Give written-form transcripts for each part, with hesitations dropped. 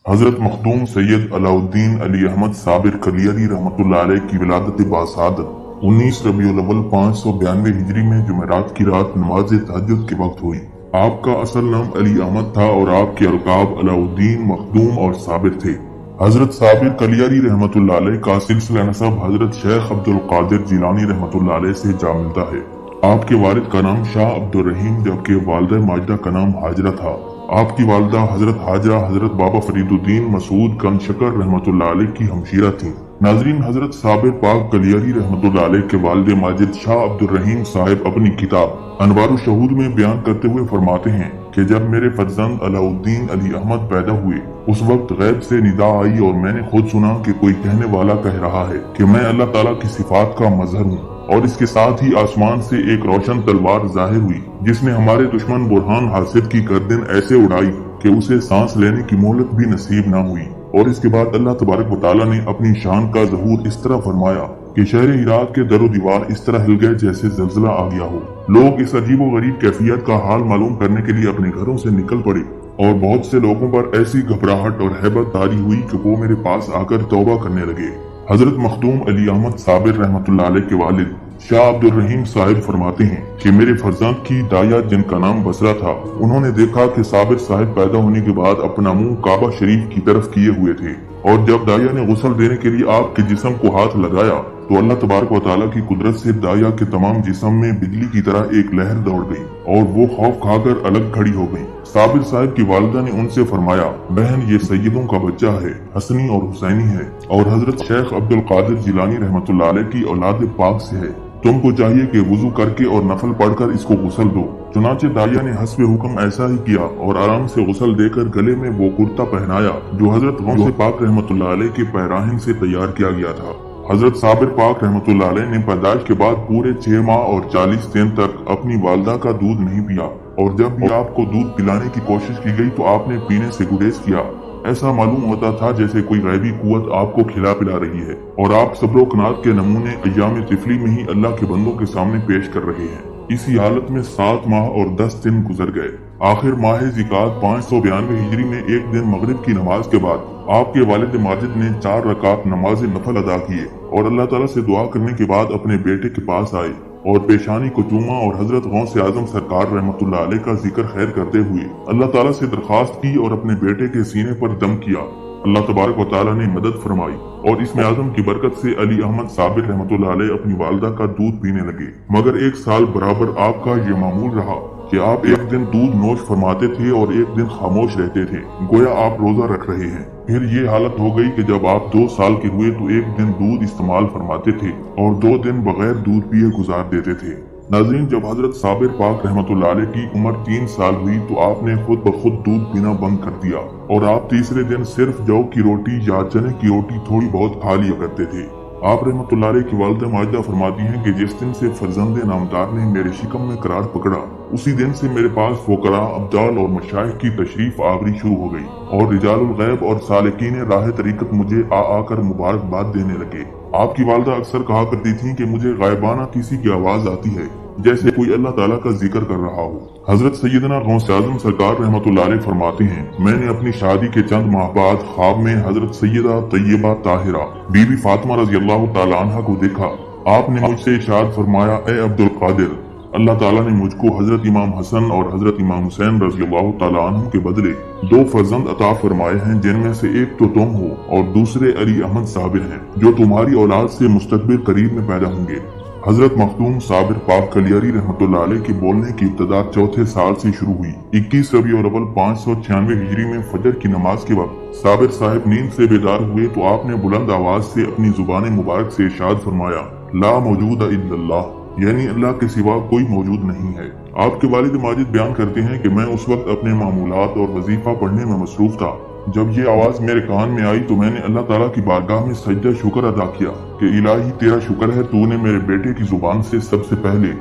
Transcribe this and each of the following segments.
حضرت مخدوم سید علاؤالدین علی احمد صابر کلیری رحمتہ علیہ کی ولادت باسعادت 19 ربیع الاول 592 ہجری میں جمعرات کی رات نماز تہجد کے وقت ہوئی۔ آپ کا اصل نام علی احمد تھا اور آپ کے القاب علاؤالدین، مخدوم اور صابر تھے۔ حضرت صابر کلیری رحمتہ علیہ کا سلسلہ نسب حضرت شیخ عبدالقادر جیلانی رحمتہ اللہ علیہ سے جا ملتا ہے۔ آپ کے والد کا نام شاہ عبدالرحیم جبکہ والدہ ماجدہ کا نام حاجرہ تھا۔ آپ کی والدہ حضرت حاجرہ حضرت بابا فرید الدین مسعود کنشکر رحمتہ اللہ علیہ کی ہمشیرہ تھیں۔ ناظرین، حضرت صابر پاک کلیری رحمتہ اللہ علیہ کے والد ماجد شاہ عبدالرحیم صاحب اپنی کتاب انوار الشہود میں بیان کرتے ہوئے فرماتے ہیں کہ جب میرے فرزند علاؤالدین علی احمد پیدا ہوئے اس وقت غیب سے ندا آئی اور میں نے خود سنا کہ کوئی کہنے والا کہہ رہا ہے کہ میں اللہ تعالیٰ کی صفات کا مظہر ہوں، اور اس کے ساتھ ہی آسمان سے ایک روشن تلوار ظاہر ہوئی جس نے ہمارے دشمن برہان حاسد کی گردن ایسے اڑائی کہ اسے سانس لینے کی مہلت بھی نصیب نہ ہوئی۔ اور اس کے بعد اللہ تبارک و تعالیٰ نے اپنی شان کا ظہور اس طرح فرمایا کہ شہر ہرات کے در و دیوار اس طرح ہل گئے جیسے زلزلہ آ گیا ہو۔ لوگ اس عجیب و غریب کیفیت کا حال معلوم کرنے کے لیے اپنے گھروں سے نکل پڑے اور بہت سے لوگوں پر ایسی گھبراہٹ اور ہیبت طاری ہوئی کہ وہ میرے پاس آ کر توبہ کرنے لگے۔ حضرت مخدوم علی احمد صابر رحمتہ اللہ علیہ کے والد شاہ عبدالرحیم صاحب فرماتے ہیں کہ میرے فرزند کی دایا جن کا نام بصرہ تھا، انہوں نے دیکھا کہ صابر صاحب پیدا ہونے کے بعد اپنا منہ کعبہ شریف کی طرف کیے ہوئے تھے، اور جب دایا نے غسل دینے کے لیے آپ کے جسم کو ہاتھ لگایا تو اللہ تبارک و تعالیٰ کی قدرت سے دایا کے تمام جسم میں بجلی کی طرح ایک لہر دوڑ گئی اور وہ خوف کھا کر الگ کھڑی ہو گئی۔ صابر صاحب کی والدہ نے ان سے فرمایا، بہن یہ سیدوں کا بچہ ہے، حسنی اور حسینی ہے، اور حضرت شیخ عبدالقادر جیلانی رحمتہ اللہ علیہ کی اولاد پاک سے ہے، تم کو چاہیے کہ وضو کر کے اور نفل پڑھ کر اس کو غسل دو۔ چنانچہ دایا نے حسب حکم ایسا ہی کیا اور آرام سے غسل دے کر گلے میں وہ کرتا پہنایا جو حضرت غوث پاک رحمتہ اللہ علیہ کے پیراہن سے تیار کیا گیا تھا۔ حضرت صابر پاک رحمتہ اللہ علیہ نے پیدائش کے بعد پورے 6 ماہ اور 40 دن تک اپنی والدہ کا دودھ نہیں پیا، اور جب بھی آپ کو دودھ پلانے کی کوشش کی گئی تو آپ نے پینے سے گریز کیا۔ ایسا معلوم ہوتا تھا جیسے کوئی غیبی قوت آپ کو کھلا پلا رہی ہے، اور آپ صبر و قناعت کے نمونے ایام طفلی میں ہی اللہ کے بندوں کے سامنے پیش کر رہے ہیں۔ اسی حالت میں 7 ماہ اور 10 دن گزر گئے۔ آخر ماہ ذیقعدہ 592 ہجری میں ایک دن مغرب کی نماز کے بعد آپ کے والد ماجد نے 4 رکعت نماز نفل ادا کیے اور اللہ تعالیٰ سے دعا کرنے کے بعد اپنے بیٹے کے پاس آئے اور پیشانی کو چوما اور حضرت غوث اعظم سرکار رحمتہ اللہ علیہ کا ذکر خیر کرتے ہوئے اللہ تعالیٰ سے درخواست کی اور اپنے بیٹے کے سینے پر دم کیا۔ اللہ تبارک و تعالیٰ نے مدد فرمائی اور اسم اعظم کی برکت سے علی احمد صابر رحمتہ اللہ علیہ اپنی والدہ کا دودھ پینے لگے، مگر 1 سال برابر آپ کا یہ معمول رہا کہ آپ ایک دن دودھ نوش فرماتے تھے اور ایک دن خاموش رہتے تھے، گویا آپ روزہ رکھ رہے ہیں۔ پھر یہ حالت ہو گئی کہ جب آپ 2 سال کے ہوئے تو ایک دن دودھ استعمال فرماتے تھے اور 2 دن بغیر دودھ پیے گزار دیتے تھے۔ ناظرین، جب حضرت صابر پاک رحمتہ اللہ علیہ کی عمر 3 سال ہوئی تو آپ نے خود بخود دودھ پینا بند کر دیا اور آپ تیسرے دن صرف جو کی روٹی یا چنے کی روٹی تھوڑی بہت کھا لیا کرتے تھے۔ آپ رحمتہ اللہ علیہ کی والدہ ماجدہ فرماتی ہیں کہ جس دن سے فرزند نامدار نے میرے شکم میں قرار پکڑا اسی دن سے میرے پاس فقراء، ابدال اور مشائخ کی تشریف آوری شروع ہو گئی اور رجال الغیب اور سالکین راہ طریقت مجھے آ کر مبارکباد دینے لگے۔ آپ کی والدہ اکثر کہا کرتی تھیں کہ مجھے غائبانہ کسی کی آواز آتی ہے جیسے کوئی اللہ تعالیٰ کا ذکر کر رہا ہو۔ حضرت سیدنا غوث اعظم سرکار رحمتہ اللہ علیہ فرماتے ہیں، میں نے اپنی شادی کے چند ماہ بعد خواب میں حضرت سیدہ طیبہ طاہرہ بی بی فاطمہ رضی اللہ تعالیٰ عنہ کو دیکھا۔ آپ نے مجھ سے ارشاد فرمایا، اے عبدالقادر، اللہ تعالیٰ نے مجھ کو حضرت امام حسن اور حضرت امام حسین رضی اللہ تعالیٰ عنہ کے بدلے 2 فرزند عطا فرمائے ہیں، جن میں سے ایک تو تم ہو اور دوسرے علی احمد صابر ہیں جو تمہاری اولاد سے مستقبل قریب میں پیدا ہوں گے۔ حضرت مخدوم صابر پاک کلیری رحمتہ اللہ علیہ کے بولنے کی ابتدا 4تھے سال سے شروع ہوئی۔ 21 ربیع الاول 596 ہجری میں فجر کی نماز کے وقت صابر صاحب نیند سے بیدار ہوئے تو آپ نے بلند آواز سے اپنی زبان مبارک سے ارشاد فرمایا، لا موجود الا اللہ، یعنی اللہ کے سوا کوئی موجود نہیں ہے۔ آپ کے والد ماجد بیان کرتے ہیں کہ میں اس وقت اپنے معمولات اور وظیفہ پڑھنے میں مصروف تھا۔ جب یہ آواز میرے کان میں آئی تو میں نے اللہ تعالیٰ کی بارگاہ میں سجدہ شکر ادا کیا کہ الہی تیرا شکر ہے، تو نے میرے بیٹے کی زبان سے سب سے پہلے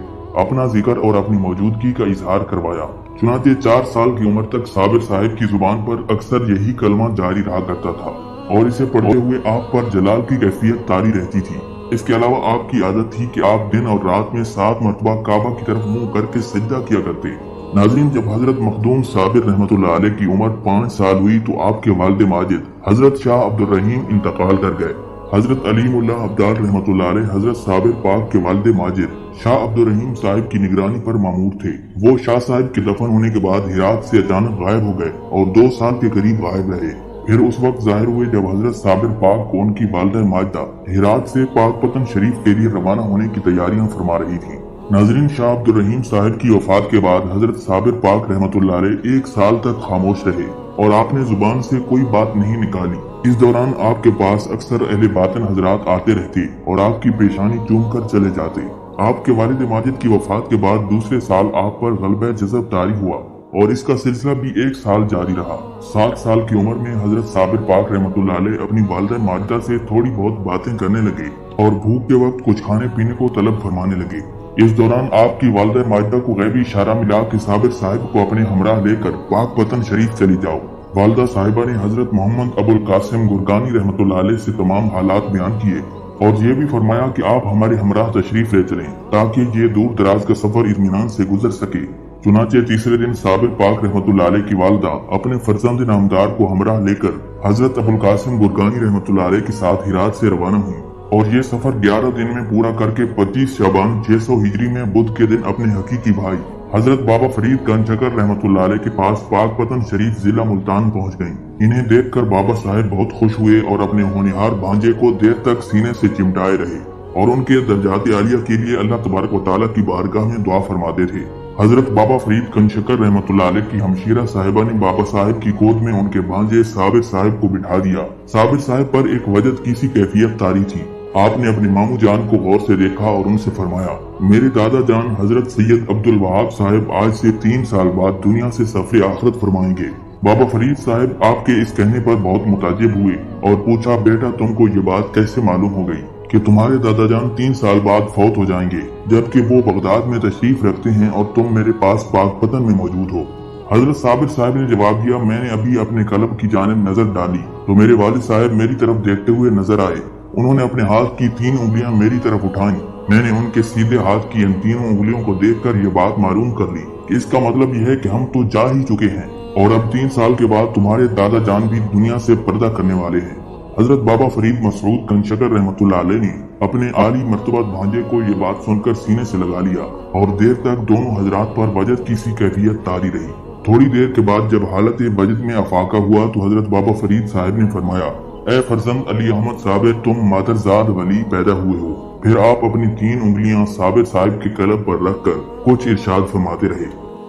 اپنا ذکر اور اپنی موجودگی کا اظہار کروایا۔ چنانچہ 4 سال کی عمر تک صابر صاحب کی زبان پر اکثر یہی کلمہ جاری رہا کرتا تھا اور اسے پڑھتے ہوئے آپ پر جلال کی کیفیت طاری رہتی تھی۔ اس کے علاوہ آپ کی عادت تھی کہ آپ دن اور رات میں 7 مرتبہ کعبہ کی طرف منہ کر کے سجدہ کیا کرتے नाज़रीन, जब हजरत मखदूम साबिर रहमतुल्लाह अलैह की उम्र 5 साल हुई तो आपके वालिद माजिद हजरत शाह अब्दुल रहीम इंतकाल कर गए। हजरत अलीमुल्लाह अब्दाल रहमतुल्लाह अलैह हजरत साबिर पाक के वालिद माजिद शाह अब्दुल रहीम साहिब की निगरानी पर मामूर थे। वो शाह साहिब के दफन होने के बाद हिरात से अचानक गायब हो गए और 2 साल के करीब गायब रहे। फिर उस वक्त जाहिर हुए जब हजरत साबिर पाक को उनकी वालिदा माजिदा हिरात से पाकपतन शरीफ के लिए रवाना होने की तैयारियां फरमा रही थी। नाजरीन, शाह अब्दुल रहीम साहिब की वफात के बाद हजरत साबिर पाक रहमतुल्लाह अलैह 1 साल तक खामोश रहे और आपने जुबान से कोई बात नहीं निकाली। इस दौरान आपके पास अक्सर अहले बातिन हजरात आते रहते और आपकी पेशानी चूम कर चले जाते। आपके वालिद माजिद की वफात के बाद दूसरे साल आप पर गलबा जज़ब तारी हुआ और इसका सिलसिला भी 1 साल जारी रहा। 7 साल की उम्र में हजरत साबिर पाक रहमतुल्लाह अलैह अपनी वालिदा माजिदा से थोड़ी बहुत बातें करने लगे और भूख के वक्त कुछ खाने पीने को तलब फरमाने लगे। इस दौरान आपकी वालिदा माजिदा को गैबी इशारा मिला कि साबिर साहिब को अपने हमराह लेकर पाकपतन शरीफ चली जाओ। वालिदा साहिबा ने हजरत मोहम्मद अबुल कासिम गुरगानी रहमतुल्लाह अलैह से तमाम हालात बयान किए और ये भी फरमाया कि आप हमारे हमराह तशरीफ ले चलें ताकि ये दूर दराज का सफर इत्मीनान से गुजर सके। चुनाचे तीसरे दिन साबिर पाक रहमतुल्लाह अलैह की वालिदा अपने फर्जंद नामदार को हमराह लेकर हजरत अबुल कासिम गुरगानी रहमतुल्लाह अलैह के साथ हिरात से रवाना हुई और ये सफर 11 दिन में पूरा करके 25 शाबान 600 हिजरी में बुध के दिन अपने हकीकी भाई हजरत बाबा फरीद कंचकर रहमतुल्लाह अलैह के पास पाकपतन शरीफ जिला मुल्तान पहुंच गईं। इन्हें देखकर बाबा साहिब बहुत खुश हुए और अपने होनहार भांजे को देर तक सीने से चिमटाए रहे और उनके दर्जात आलिया के लिए अल्लाह तबारक व तआला की बारगाह में दुआ फरमाते थे। हजरत बाबा फरीद कंचकर रहमतुल्लाह अलैह की हमशीरा साहिबा ने बाबा साहिब की गोद में उनके भांजे साबिर साहिब को बिठा दिया। साबिर साहिब पर एक वजद की सी कैफियत तारी थी। आपने अपने मामू जान को गौर से देखा और उनसे फरमाया, मेरे दादा जान हजरत सैयद अब्दुल वहाब साहिब आज से 3 साल बाद दुनिया से सफर आखिरत फरमाएंगे। बाबा फरीद साहिब आपके इस कहने पर बहुत मुताजिब हुए और पूछा, बेटा तुमको ये बात कैसे मालूम हो गई कि तुम्हारे दादा जान 3 साल बाद फौत हो जाएंगे जबकि वो बगदाद में तशरीफ रखते हैं और तुम मेरे पास पाकपतन में मौजूद हो। हजरत साबिर साहिब ने जवाब दिया, मैंने अभी अपने कलब की जानिब नजर डाली तो मेरे वालिद साहिब मेरी तरफ देखते हुए नजर आए। उन्होंने अपने हाथ की 3 उंगलियां मेरी तरफ उठाई। मैंने उनके सीधे हाथ की इन 3 उंगलियों को देखकर ये बात मालूम कर ली कि इसका मतलब यह है कि हम तो जा ही चुके हैं और अब 3 साल के बाद तुम्हारे दादा जान भी दुनिया से पर्दा करने वाले हैं। हजरत बाबा फरीद मसऊद कंचकर रहमतुल्लाह अलैह ने अपने आली मर्तबा भांजे को ये बात सुनकर सीने से लगा लिया और देर तक दोनों हजरात पर वजद की सी कैफियत तारी रही। थोड़ी देर के बाद जब हालत वजद में अफाका हुआ तो हजरत बाबा फरीद साहिब ने फरमाया, ए फर्जंद अली अहमद साबिर, तुम मादरजाद वली पैदा हुए हो। फिर आप अपनी 3 उंगलियां साबिर साहिब के कलब पर रखकर कुछ इरशाद फरमाते रहे।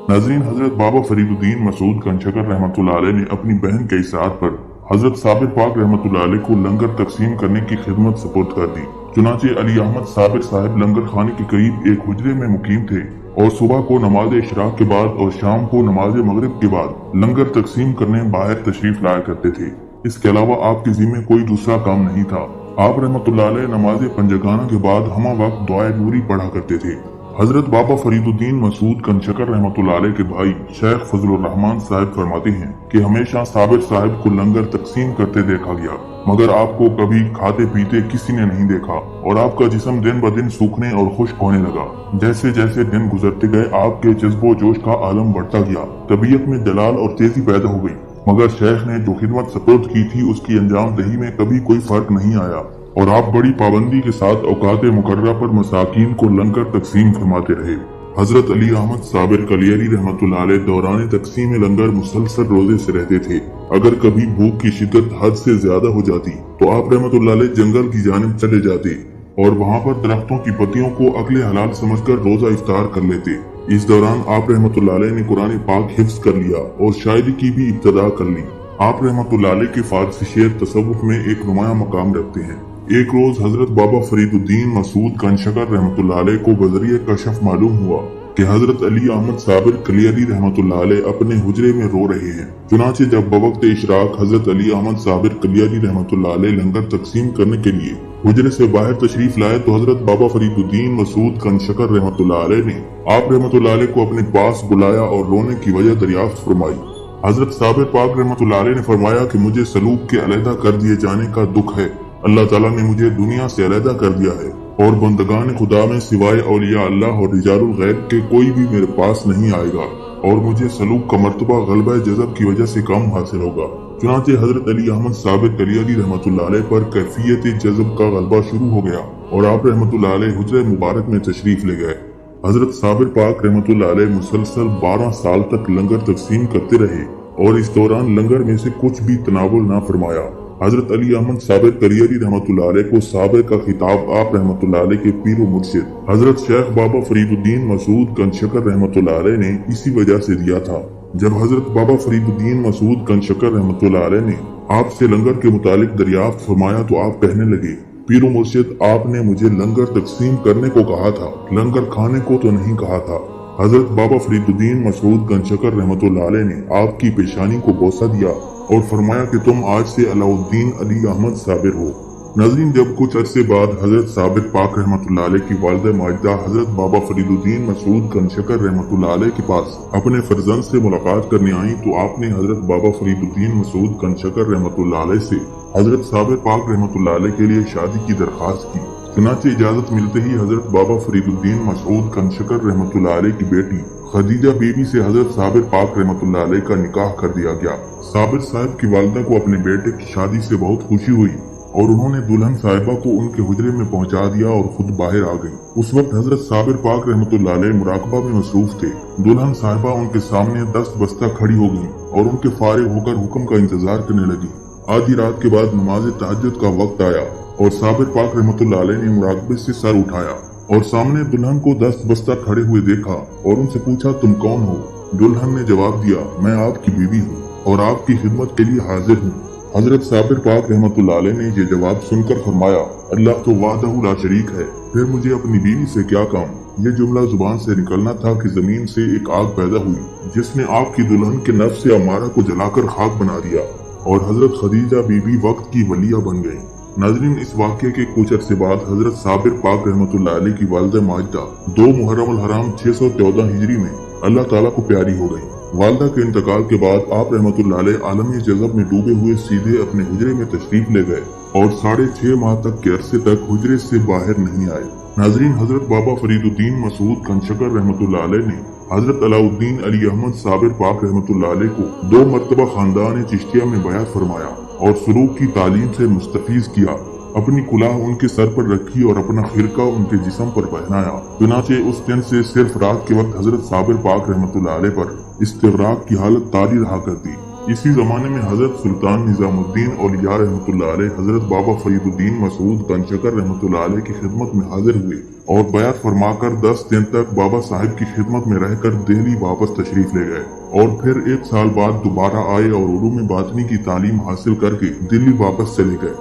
नाजरीन, हजरत बाबा फरीदुद्दीन मसूद कंचकर रहमतुल्लाह अलैह ने अपनी बहन के इशारे पर हजरत साबिर पाक रहमतुल्लाह अलैह को लंगर तकसीम करने की खिदमत सुपुर्द कर दी। चुनाचे अली अहमद साबिर साहिब लंगर खाने के करीब एक हुजरे में मुकीम थे और सुबह को नमाज इशराक के बाद और शाम को नमाज मगरिब के बाद लंगर तकसीम करने बाहर तशरीफ लाया करते थे। इसके अलावा आपके जिम्मे कोई दूसरा काम नहीं था। आप रहमतुल्लाह अलैह नमाज पंजगाना के बाद हमा वक्त दुआए नूरी पढ़ा करते थे। हजरत बाबा फरीदुद्दीन मसूद कंचकर रहमतुल्लाह अलैह के भाई शेख फजलुर रहमान साहिब फरमाते हैं कि हमेशा साबिर साहिब को लंगर तकसीम करते देखा गया मगर आपको कभी खाते पीते किसी ने नहीं देखा और आपका जिस्म दिन ब दिन सूखने और खुश्क होने लगा। जैसे जैसे दिन गुजरते गए आपके जज्बो जोश का आलम बढ़ता गया, तबीयत में जलाल और तेजी पैदा हो गई मगर शेख ने जो खिदमत सपुर्द की थी उसकी अंजाम दही में कभी कोई फर्क नहीं आया और आप बड़ी पाबंदी के साथ औकात मुकर्ररा पर मसाकीन को लंगर तकसीम फरमाते रहे। हजरत अली अहमद साबिर कलियरी रहमतुल्लाह अलैह दौरान तकसीम लंगर मुसलसल रोजे से रहते थे। अगर कभी भूख की शिद्दत हद से ज्यादा हो जाती तो आप रहमतुल्लाह अलैह जंगल की जानिब चले जाते और वहाँ पर दरख्तों की पत्तियों को अक्ले हलाल समझकर रोजा इफ्तार कर लेते। इस दौरान आप रहमतुल्लाह अलैह ने कुरान पाक हिफ्ज कर लिया और शायरी की भी इब्तदा कर ली। आप रहमतुल्लाह अलैह के फारसी शेर तसव्वुफ में एक नुमाया मकाम रखते हैं। एक रोज हजरत बाबा फरीदुद्दीन मसूद कंचकर रहमतुल्लाह अलैह को बजरिए कशफ मालूम हुआ कि हजरत अली अहमद साबिर कलियरी रहमतुल्लाह अलैह अपने हुजरे में रो रहे हैं। चुनाचे जब बवक्त इशराक हजरत अली अहमद साबिर कलियरी रहमतुल्लाह अलैह लंगर तकसीम करने के लिए हुजरे से बाहर तशरीफ लाए तो हजरत बाबा फरीदुद्दीन मसूद कंचकर रहमतुल्लाह अलैह ने आप रहमतुल्लाह अलैह को अपने पास बुलाया और रोने की वजह दरियाफ्त फरमाई। हजरत साबिर पाक रहमतुल्लाह अलैह ने फरमाया कि मुझे सलूक के अलहदा कर दिए जाने का दुख है। अल्लाह ताला ने मुझे दुनिया से अलहदा कर दिया है और बंदगान खुदा में सिवाय औलिया अल्लाह और रिजालुल गैब के कोई भी मेरे पास नहीं आएगा। और मुझे सलूक का मर्तबा गलबा जज़ब की वजह से कम हासिल होगा। चुनांचे हजरत अली अहमद साबिर कलियारी रहमतुल्लाह अलैह पर कैफियत जज़ब का गलबा शुरू हो गया और आप रहमतुल्लाह अलैह हुज्रे मुबारक में तशरीफ ले गए। हजरत साबिर पाक रहमतुल्लाह अलैह मुसलसल 12 साल तक लंगर तकसीम करते रहे और इस दौरान लंगर में से कुछ भी तनावुल ना फरमाया। हजरत अली अहमद साबिर कलियारी रहमतुल्लाह अलैह को साबिर का खिताब आप रहमतुल्लाह अलैह के पीर व मुर्शिद हजरत शेख बाबा फरीदुद्दीन मसूद गंजशकर रहमतुल्लाह अलैह ने इसी वजह से दिया था। जब हजरत बाबा फरीदुद्दीन मसूद गंजशकर रहमतुल्लाह अलैह ने आपसे लंगर के मुतालिक दरियाफ्त फरमाया तो आप कहने लगे, पीर व मुर्शिद, आपने मुझे लंगर तकसीम करने को कहा था, लंगर खाने को तो नहीं कहा था। हजरत बाबा फरीदुद्दीन मसूद गंजशकर रहमतुल्लाह अलैह ने आपकी पेशानी को बोसा दिया और फरमाया कि तुम आज से अलाउद्दीन अली अहमद साबिर हो। नाज़रीन, जब कुछ अरसे बाद हजरत साबिर पाक रहमतुल्लाह अलैह की वालिदा माजिदा हजरत बाबा फरीदुद्दीन मसूद गंजशकर रहमतुल्लाह अलैह के पास अपने फर्जंद से मुलाकात करने आई तो आपने हजरत बाबा फरीदुद्दीन मसूद गंजशकर रहमतुल्लाह अलैह से हजरत साबिर पाक रहमतुल्लाह अलैह के लिए शादी की दरखास्त की। चुनांचे इजाजत मिलते ही हजरत बाबा फरीदुद्दीन मसूद गंजशकर रहमतुल्लाह अलैह की बेटी खदीजा बीबी से हजरत साबिर पाक रहमतुल्लाह अलैह का निकाह कर दिया गया। साबिर साहब की वालिदा को अपने बेटे की शादी से बहुत खुशी हुई और उन्होंने दुल्हन साहिबा को उनके हुजरे में पहुंचा दिया और खुद बाहर आ गई। उस वक्त हजरत साबिर पाक रहमतुल्लाह अलैह मुराकबा में मसरूफ थे। दुल्हन साहिबा उनके सामने दस्त बस्ता खड़ी हो गई और उनके फारिग होकर हुक्म का इंतजार करने लगी। आधी रात के बाद नमाज तहज्जुद का वक्त आया और साबिर पाक रहमतुल्लाह अलैह ने मुराकबे से सर उठाया और सामने दुल्हन को दस्त बस्ता खड़े हुए देखा और उनसे पूछा, तुम कौन हो? दुल्हन ने जवाब दिया, मैं आपकी बीवी हूँ और आपकी खिदमत के लिए हाजिर हूँ। हजरत साबिर पाक रहमतुल्लाह अलैह ने ये जवाब सुनकर फरमाया, अल्लाह तो वाहदहू ला शरीक है, फिर मुझे अपनी बीवी से क्या काम? ये जुमला जुबान से निकलना था कि जमीन से एक आग पैदा हुई जिसने आपकी दुल्हन के नफ्स से अमारा को जलाकर खाक बना दिया और हजरत खदीजा बीबी वक्त की वलिया बन गई। नाज़रीन, इस वाक़े के कुछ अरसे बाद हजरत साबिर पाक रहमतुल्लाह अलैह की वालिदा माजिदा 2 मुहर्रम अल हराम 614 हिजरी में अल्लाह ताला को प्यारी हो गई। वालिदा के इंतकाल के बाद आप रहमतुल्लाह अलैह आलमी जज़ब में डूबे हुए सीधे अपने हुजरे में तशरीफ ले गए और 6.5 माह तक के अरसे तक हुजरे से बाहर नहीं आए। नाज़रीन, हजरत बाबा फरीदुद्दीन मसूद गंजशकर रहमतुल्लाह अलैह ने हजरत अलाउद्दीन अली अहमद साबिर पाक रहमतुल्लाह अलैह को 2 मरतबा खानदान चिश्तिया में बयात फरमाया और सुलूक की तालीम से मुस्तफीज किया। अपनी कुलाह उनके सर पर रखी और अपना खिरका उनके जिस्म पर पहनाया। चुनांचे उस दिन से सिर्फ रात के वक्त हजरत साबिर पाक रहमतुल्लाह अलैह पर इस्तिग़राक़ की हालत तारी रहा करती। इसी जमाने में हजरत सुल्तान निजामुद्दीन औलिया रहमतुल्लाह अलैह हजरत बाबा फरीदुद्दीन मसूद गंजशकर रहमतुल्लाह अलैह की खिदमत में हाजिर हुए और बयात फरमाकर 10 दिन तक बाबा साहिब की खिदमत में रहकर दिल्ली वापस तशरीफ ले गए और फिर 1 साल बाद दोबारा आए और उलूम बातनी की तालीम हासिल करके दिल्ली वापस चले गए।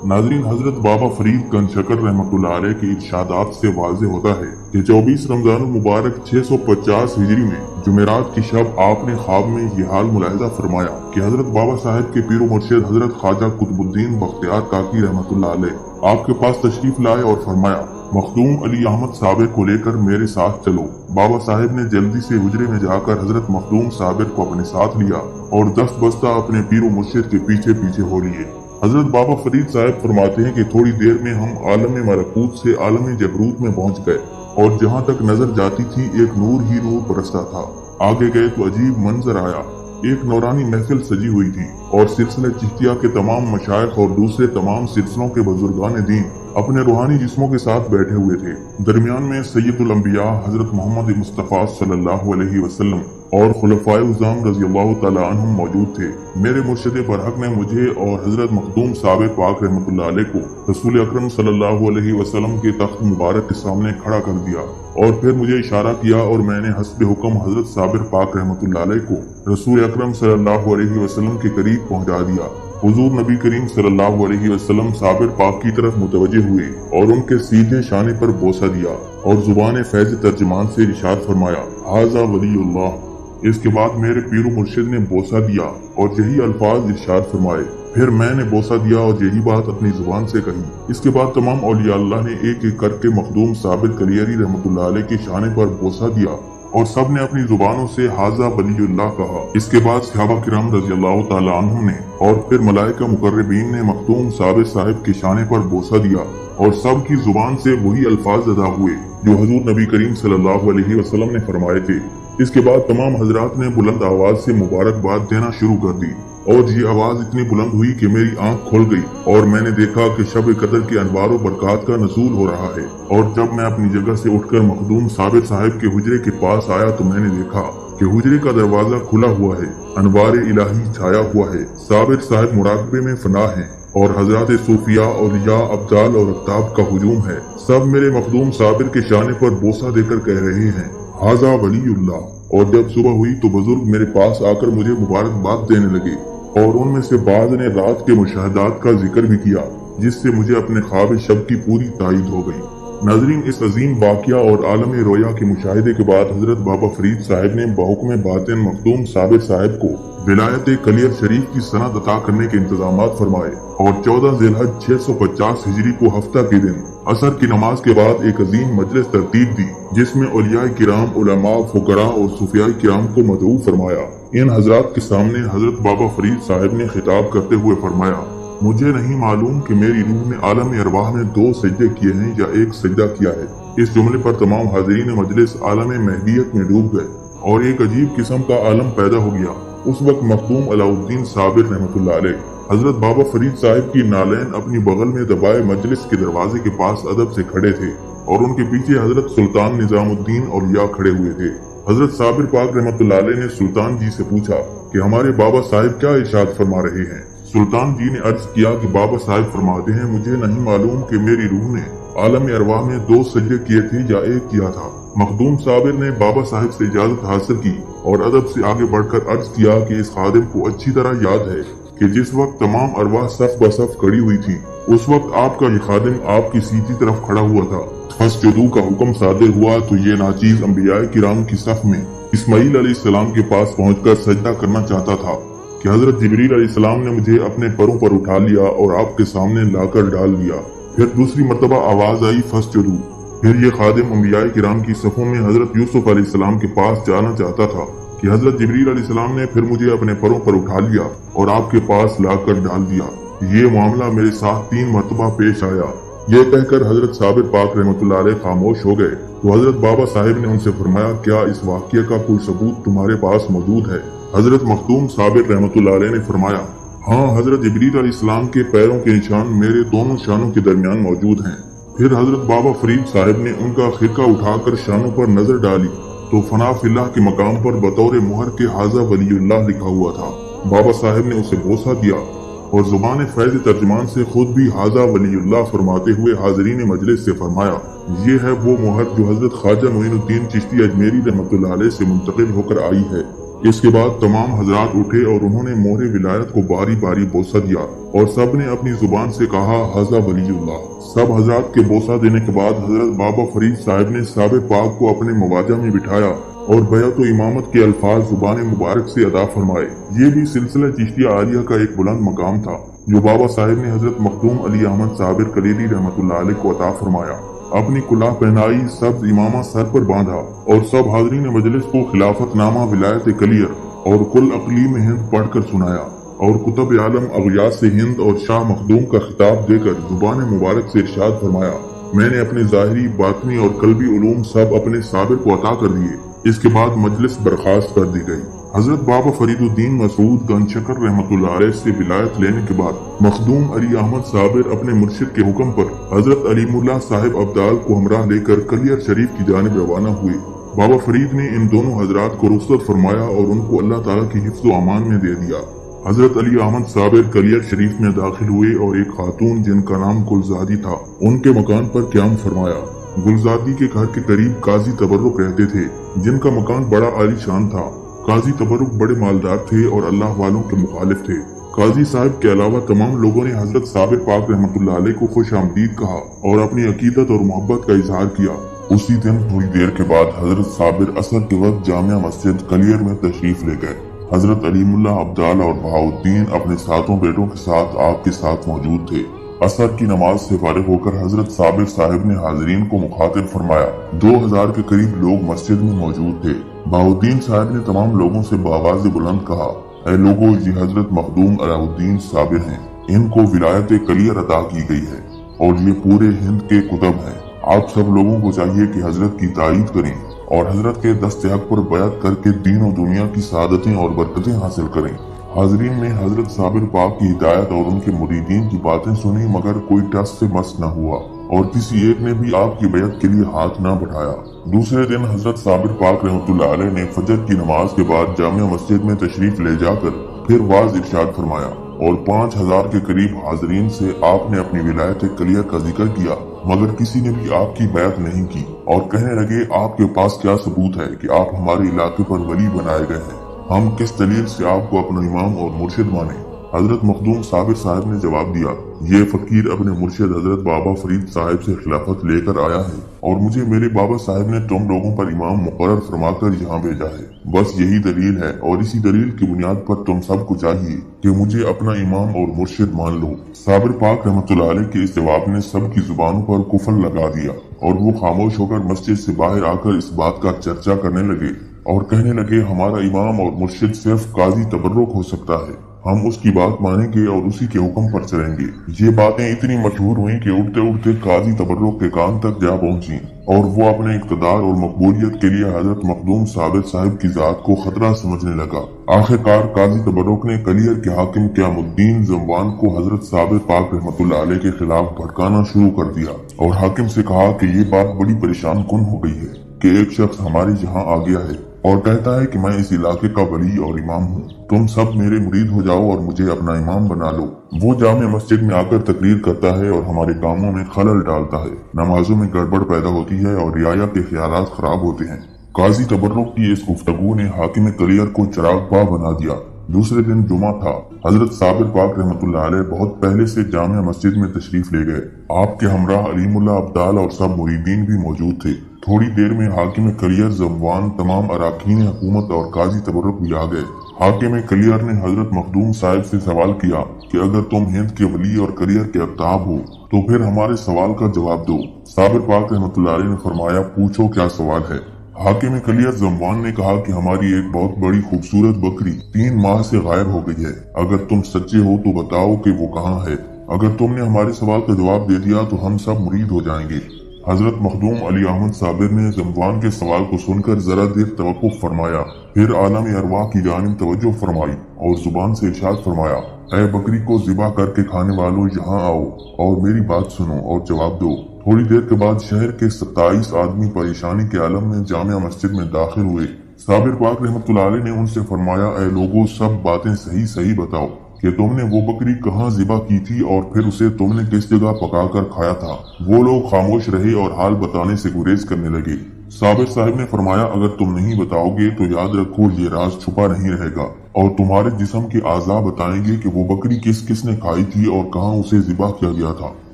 नाज़रीन, हजरत बाबा फरीद गंजशकर रहमतुल्लाह अलैह के इरशादात से वाज़ेह होता है कि 24 रमजान मुबारक 650 हिजरी में जुमेरात की शब आपने ख्वाब में ये हाल मुलाहिजा फरमाया कि हजरत बाबा साहब के पीर मुर्शिद हजरत ख्वाजा कुतुबुद्दीन बख्तियार काकी रहमतुल्लाह अलैह आपके पास तशरीफ लाए और फरमाया, मखदूम अली अहमद साबिर को लेकर मेरे साथ चलो। बाबा साहब ने जल्दी से हुजरे में जाकर हजरत मखदूम साबिर को अपने साथ लिया और दस्त बस्ता अपने पीर मुर्शिद के पीछे पीछे हो लिए। हजरत बाबा फरीद साहब फरमाते हैं कि थोड़ी देर में हम आलम मलकूत से आलम जबरूत में पहुंच गए और जहां तक नजर जाती थी एक नूर ही नूर बरसता था। आगे गए तो अजीब मंजर आया, एक नौरानी महफिल सजी हुई थी और सिलसिले चिश्तिया के तमाम मशाइख और दूसरे तमाम सिलसिलों के बुजुर्गान दीन अपने रूहानी जिस्मों के साथ बैठे हुए थे। दरमियान में सैयदुल अंबिया हजरत मोहम्मद मुस्तफ़ा सल्लल्लाहु अलैहि वसल्लम और खुलफाए उज़्ज़ाम रज़ियल्लाहु तआला अन्हुम मौजूद थे। मेरे मुर्शिद बरहक ने मुझे और हजरत मखदूम साबिर पाक रहमतुल्लाह अलैह को रसूल अकरम सल्लल्लाहु अलैहि वसल्लम के तख्त मुबारक के सामने खड़ा कर दिया और फिर मुझे इशारा किया और मैंने हस्ब हुक्म हजरत साबिर पाक रहमतुल्लाह अलैह को रसूल अकरम सल्लल्लाहु अलैहि वसल्लम के करीब पहुंचा दिया। हुजूर नबी करीम सल्लल्लाहु अलैहि वसल्लम साबिर पाक की तरफ मुतवज्जे हुए और उनके सीधे शाने पर बोसा दिया और जुबान फैज तर्जमान से इरशाद फरमाया, हाज़ा वलीउल्लाह। इसके बाद मेरे पीर मुर्शिद ने बोसा दिया और यही अल्फाज इरशाद फरमाए। फिर मैंने बोसा दिया और यही बात अपनी जुबान से कही। इसके बाद तमाम औलिया अल्लाह ने एक एक करके मखदूम साबिर कलियारी रहमतुल्लाह अलैह के शाने पर बोसा दिया और सब ने अपनी जुबानों से हाज़ा वलीउल्लाह कहा। इसके बाद सहाबा किराम रज़ियल्लाहु तआला अन्हुम ने और फिर मलाइका मुकर्रबीन ने मखदूम साबिर साहिब के शाने पर बोसा दिया और सब की जुबान से वही अल्फाज अदा हुए जो हुजूर नबी करीम सल्लल्लाहु अलैहि वसल्लम ने फरमाए थे। इसके बाद तमाम हजरात ने बुलंद आवाज से मुबारकबाद देना शुरू कर दी और ये आवाज इतनी बुलंद हुई कि मेरी आंख खुल गई और मैंने देखा कि शब कदर के अनवार व बरकत का नज़ूल हो रहा है। और जब मैं अपनी जगह से उठकर मखदूम साबिर साहब के हुजरे के पास आया तो मैंने देखा कि हुजरे का दरवाजा खुला हुआ है, अनवार इलाही छाया हुआ है, साबिर साहब मुराकबे में फना है और हजरत सूफिया औलिया अब्दाल और अफ्ताब का हुजूम है। सब मेरे मखदूम साबिर के शाने पर बोसा देकर कह रहे हैं, हाजा वलीउल्लाह। और जब सुबह हुई तो बुजुर्ग मेरे पास आकर मुझे मुबारकबाद देने लगे और उनमें से बाद ने रात के मुशाहदात का जिक्र भी किया, जिससे मुझे अपने ख्वाब शब की पूरी तायद हो गई। नाजरीन, इस अजीम वाक़या और आलम रोया के मुशाहिदे के बाद हजरत बाबा फरीद साहब ने बहुक्म बातिन मखदूम साबिर साहब को विलायत कलियर शरीफ की सनद अता करने के इंतजाम फरमाए और 14 ज़िलहज 650 हिजरी को हफ्ता के दिन असर की नमाज के बाद एक अजीम मजलिस तरतीब दी, जिसमें औलियाए किराम, उलमा, फुकरा और सूफियाए किराम को मदऊ फरमाया। इन हजरात के सामने हजरत बाबा फरीद साहब ने खिताब करते हुए फरमाया, मुझे नहीं मालूम कि मेरी रूह ने आलम अरवाह में 2 सजदे किए हैं या एक सजदा किया है। इस जुमले पर तमाम हाजिरीन मजलिस आलम महदियत में डूब गए और एक अजीब किस्म का आलम पैदा हो गया। उस वक्त मखदूम अलाउद्दीन साबिर रहमतुल्लाह अलैह हजरत बाबा फरीद साहब की नालैन अपनी बगल में दबाए मजलिस के दरवाजे के पास अदब से खड़े थे और उनके पीछे हजरत सुल्तान निजामुद्दीन औलिया खड़े हुए थे। हजरत साबिर पाक रहमतुल्लाह अलैह ने सुल्तान जी से पूछा कि हमारे बाबा साहब क्या इरशाद फरमा रहे हैं। सुल्तान जी ने अर्ज किया कि बाबा साहब फरमाते हैं, मुझे नहीं मालूम कि मेरी रूह ने आलम अरवाह में 2 सजदे किए थे या एक किया था। मखदूम साबिर ने बाबा साहब से इजाजत हासिल की और अदब से आगे बढ़कर अर्ज किया कि इस खादिम को अच्छी तरह याद है कि जिस वक्त तमाम अरवाह सफ ब सफ खड़ी हुई थी, उस वक्त आपका ये खादिम आपकी सीधी तरफ खड़ा हुआ था। फस्जुदू का हुक्म सादिर हुआ तो ये नाचीज अंबियाए किराम की सफ में इस्माइल अलैहिस्सलाम के पास पहुंचकर सजदा करना चाहता था कि हजरत जिब्रील अलैहिस्सलाम ने मुझे अपने पैरों पर उठा लिया और आपके सामने लाकर डाल दिया। फिर दूसरी मर्तबा आवाज आई, फस्जुदू। फिर ये खादिम अंबियाए किराम की सफों में हजरत यूसुफ अलैहिस्सलाम के पास जाना चाहता था कि हजरत जिब्रील अलैहिस्सलाम ने फिर मुझे अपने पैरों पर उठा लिया और आपके पास लाकर डाल दिया। ये मामला मेरे साथ 3 मर्तबा पेश आया। ये कहकर हजरत साबिर पाक रहमतुल्लाह अलैह खामोश हो गए तो हजरत बाबा साहिब ने उनसे फरमाया, क्या इस वाक़ये का कोई सबूत तुम्हारे पास मौजूद है? हजरत मखदूम साबिर रहमतुल्लाह अलैह ने फरमाया, हाँ, हजरत जिब्रील अलैहिस्सलाम के पैरों के निशान मेरे दोनों शानों के दरमियान मौजूद हैं। फिर हजरत बाबा फरीद साहब ने उनका खिरका उठाकर शानों पर नजर डाली तो फना फिल्लाह के मकाम पर बतौर मुहर के हाजा वलीउल्लाह लिखा हुआ था। बाबा साहब ने उसे बोसा दिया और जुबान फैज तर्जमान से खुद भी हाजा वलीउल्लाह फरमाते हुए हाजरीन मजलिस से फरमाया, ये है वो मुहर जो हजरत ख्वाजा मोइनुद्दीन चिश्ती अजमेरी रहमतुल्लाह अलैह से मुंतकिल होकर आई है। इसके बाद तमाम हजरात उठे और उन्होंने मोहरे विलायत को बारी बारी बोसा दिया और सब ने अपनी जुबान से कहा, हाजा वलीउल्लाह। सब हजरात के बोसा देने के बाद हजरत बाबा फरीद साहब ने साबिर पाक को अपने मवाजा में बिठाया और बैअत इमामत के अल्फाज जुबान मुबारक से अदा फरमाए। ये भी सिलसिला चिश्तिया आलिया का एक बुलंद मकाम था जो बाबा साहब ने हजरत मखदूम अली अहमद साबिर कलीली रहमतुल्लाह अलैह को अता फरमाया। अपनी कुलाह पहनाई, सब्ज इमामा सर पर बांधा और सब हाजरीन मजलिस को खिलाफतनामा विलायत कलियर और कुल अकलीम हिंद पढ़कर सुनाया और कुतुब आलम अगयास से हिंद और शाह मखदूम का खिताब देकर जुबान मुबारक से इरशाद फरमाया, मैंने अपने ज़ाहिरी, बातनी और कल्बी उलूम सब अपने साबिर को अता कर दिए। इसके बाद मजलिस बर्खास्त कर दी गई। हजरत बाबा फरीदुद्दीन मसूद गंजशकर रहमतुल्लाह अलैह से विलायत लेने के बाद मखदूम अली अहमद साबिर अपने मुर्शिद के हुक्म पर हजरत अलीमुल्लाह साहिब अब्दाल को हमराह लेकर कलियर शरीफ की जानिब रवाना हुए। बाबा फरीद ने इन दोनों हजरात को रुखसत फरमाया और उनको अल्लाह ताला की हिफ्ज़ व अमान में दे दिया। हजरत अली अहमद साबिर कलियर शरीफ में दाखिल हुए और एक खातून जिनका नाम गुलजादी था उनके मकान पर क़याम फरमाया। गुलजादी के घर के करीब काजी तबर्रुक रहते थे जिनका मकान बड़ा आलीशान था। काजी तबर्रुक बड़े मालदार थे और अल्लाह वालों के मुखालिफ थे। काजी साहब के अलावा तमाम लोगों ने हजरत साबिर पाक रहमतुल्लाह अलैह को खुश आमदीद कहा और अपनी अकीदत और मोहब्बत का इजहार किया। उसी दिन थोड़ी देर के बाद हजरत साबिर असर के वक्त जामिया मस्जिद कलियर में तशरीफ ले गए। हजरत अलीमुल्लाह अब्दाल और बहाउद्दीन अपने 7 बेटों के साथ आपके साथ मौजूद थे। असर की नमाज से फारिग होकर हजरत साबिर साहब ने हाजरीन को मुखातिब फरमाया। 2000 के करीब लोग मस्जिद में मौजूद थे। बहाउद्दीन साहब ने तमाम लोगों से बावाज़ बुलंद कहा, ऐ लोगो, ये हजरत मखदूम अलाउद्दीन साबिर हैं। इनको विलायत कलियर अता की गई है और ये पूरे हिंद के कुतुब हैं। आप सब लोगों को चाहिए कि हजरत की तारीफ करें और हजरत के दस्तहक पर बैत करके दीन और दुनिया की सादतें और बरकतें हासिल करें। हाजरीन ने हजरत साबिर पाक की हिदायत और उनके मुरीदीन की बातें सुनी, मगर कोई टस से मस न हुआ और किसी एक ने भी आपकी बैत के लिए हाथ न बढ़ाया। दूसरे दिन हजरत साबिर पाक रहमतुल्लाह अलैह ने फजर की नमाज के बाद जामिया मस्जिद में तशरीफ ले जाकर फिर वाज इरशाद फरमाया और 5000 के करीब हाजरीन से आपने अपनी विलायत कलियर का जिक्र किया, मगर किसी ने भी आपकी बैत नहीं की और कहने लगे आपके पास क्या सबूत है कि आप हमारे इलाके पर वली बनाए गए हैं, हम किस दलील से आपको अपना इमाम और मुर्शिद माने। हजरत मखदूम साबिर साहब ने जवाब दिया, ये फकीर अपने मुर्शिद हजरत बाबा फरीद साहब से खिलाफत लेकर आया है और मुझे मेरे बाबा साहब ने तुम लोगों पर इमाम मुकर्रर फरमाकर यहाँ भेजा है। बस यही दलील है और इसी दलील की बुनियाद पर तुम सबको चाहिए कि मुझे अपना इमाम और मुर्शिद मान लो। साबिर पाक रहमतुल्लाह अलैह के इस जवाब ने सबकी जुबानों पर कुफल लगा दिया और वो खामोश होकर मस्जिद से बाहर आकर इस बात का चर्चा करने लगे और कहने लगे, हमारा इमाम और मुर्शिद सिर्फ काजी तबर्रुक हो सकता है, हम उसकी बात मानेंगे और उसी के हुक्म पर चलेंगे। ये बातें इतनी मशहूर हुई कि उड़ते उड़ते काजी तबर्रुक के कान तक जा पहुंची और वो अपने इक़्तिदार और मकबूलियत के लिए हजरत मखदूम साबिर साहिब की जात को खतरा समझने लगा। आखिरकार काजी तबर्रुक ने कलियर के हाकिम क़यामुद्दीन ज़मवान को हजरत साबिर पाक रहमतुल्लाह अलैह के खिलाफ भड़काना शुरू कर दिया और हाकिम से कहा कि ये बात बड़ी परेशान कुन हो गई है कि एक शख्स हमारे यहाँ आ गया है और कहता है कि मैं इस इलाके का वली और इमाम हूँ, तुम सब मेरे मुरीद हो जाओ और मुझे अपना इमाम बना लो। वो जामे मस्जिद में आकर तकरीर करता है और हमारे कामों में खलल डालता है, नमाजों में गड़बड़ पैदा होती है और रियाया के ख्यालात खराब होते हैं। काजी तबर्रुक की इस गुफ्तगू ने हाकिम कलियर को चिरागपा बना दिया। दूसरे दिन जुमा था। हजरत साबिर पाक रहमतुल्लाह अलैह बहुत पहले से जामिया मस्जिद में तशरीफ ले गए। आपके हमराह अलीमुल्लाह अब्दाल और सब मुरीदीन भी मौजूद थे। थोड़ी देर में हाकिम कलियर ज़मवान, तमाम अराकीन हुकूमत और काजी तबर्रुक भी आ गए। हाकिम कलियर ने हजरत मखदूम साहिब से सवाल किया कि अगर तुम हिंद के वली और कलियर के अफ्ताब हो तो फिर हमारे सवाल का जवाब दो। साबिर पाक रहमतुल्लाह अलैह ने फरमाया, पूछो क्या सवाल है। हाकिम कलियर ज़मवान ने कहा कि हमारी एक बहुत बड़ी खूबसूरत बकरी 3 माह से गायब हो गई है, अगर तुम सच्चे हो तो बताओ कि वो कहाँ है। अगर तुमने हमारे सवाल का जवाब दे दिया तो हम सब मुरीद हो जाएंगे। हजरत मखदूम अली अहमद साबिर ने ज़मवान के सवाल को सुनकर जरा देर तवक्कुफ फरमाया, फिर आलम अरवाह की जानिब तवज्जो फरमाई और जुबान से इरशाद फरमाया, ऐ बकरी को ज़िबा करके खाने वालों यहाँ आओ और मेरी बात सुनो और जवाब दो। थोड़ी देर के बाद शहर के 27 आदमी परेशानी के आलम में जामिया मस्जिद में दाखिल हुए। साबिर पाक रहमतुल्लाह अलैह ने उनसे फरमाया, ऐ लोगों, सब बातें सही सही बताओ कि तुमने वो बकरी कहाँ ज़िबा की थी और फिर उसे तुमने किस जगह पकाकर खाया था। वो लोग खामोश रहे और हाल बताने से गुरेज करने लगे। साबिर साहब ने फरमाया, अगर तुम नहीं बताओगे तो याद रखो ये राज छुपा नहीं रहेगा और तुम्हारे जिस्म के आज़ा बताएंगे कि वो बकरी किस किस ने खाई थी और कहाँ उसे ज़िबा किया गया था।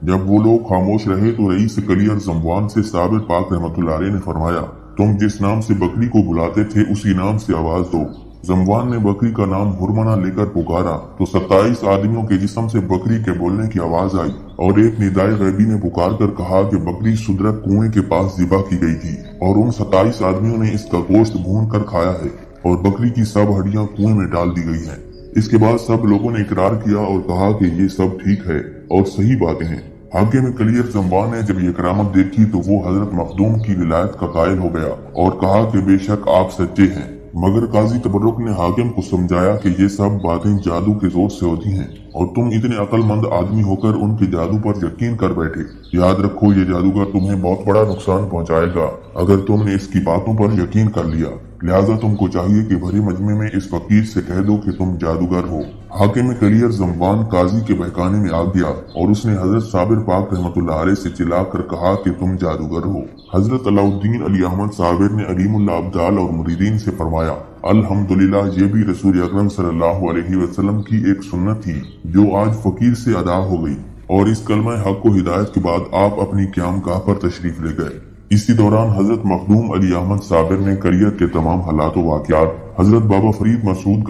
जब वो लोग खामोश रहे तो रईस कलियर ज़मवान से साबिर पाक रहमतुल्लाह अलैह ने फरमाया, तुम जिस नाम से बकरी को बुलाते थे उसी नाम से आवाज दो। ज़मवान ने बकरी का नाम हुरमना लेकर पुकारा तो 27 आदमियों के जिस्म से बकरी के बोलने की आवाज आई और एक निदाए गैबी ने पुकार कर कहा कि बकरी सुदरक कुएं के पास ज़िबा की गई थी और उन 27 आदमियों ने इसका गोश्त भून कर खाया है और बकरी की सब हड्डियां कुएं में डाल दी गई हैं। इसके बाद सब लोगों ने इकरार किया और कहा कि ये सब ठीक है और सही बातें हैं। हाकिम कलियर ज़मवान ने जब ये करामत देखी तो वो हजरत मखदूम की विलायत का कायल हो गया और कहा कि बेशक आप सच्चे हैं। मगर काजी तबर्रुक ने हाकिम को समझाया कि ये सब बातें जादू के जोर से होती हैं और तुम इतने अक्लमंद आदमी होकर उनके जादू पर यकीन कर बैठे। याद रखो ये जादूगर तुम्हें बहुत बड़ा नुकसान पहुंचाएगा अगर तुमने इसकी बातों पर यकीन कर लिया। लिहाजा तुमको चाहिए कि भरे मजमे में इस फकीर से कह दो कि तुम जादूगर हो। हाकिम कलियर ज़मवान काजी के बहकाने में आ गया और उसने हजरत साबिर पाक रहमतुल्लाह अलैह से चिल्लाकर कहा कि तुम जादूगर हो। हजरत अलाउद्दीन अली अहमद साबिर ने अलीमुल्लाह अब्दाल और मुरीदीन से फरमाया, अल्हम्दुलिल्लाह, ये भी रसूल अकरम सल्लल्लाहु अलैहि वसल्लम की एक सुन्नत थी जो आज फकीर से अदा हो गई और इस कलमा हक को हिदायत के बाद आप अपनी क़यामगाह पर तशरीफ ले गए। इसी दौरान हजरत मखदूम अली अहमद साबिर ने कलियर के तमाम हालात व वाक़यात हजरत बाबा फरीद मसूद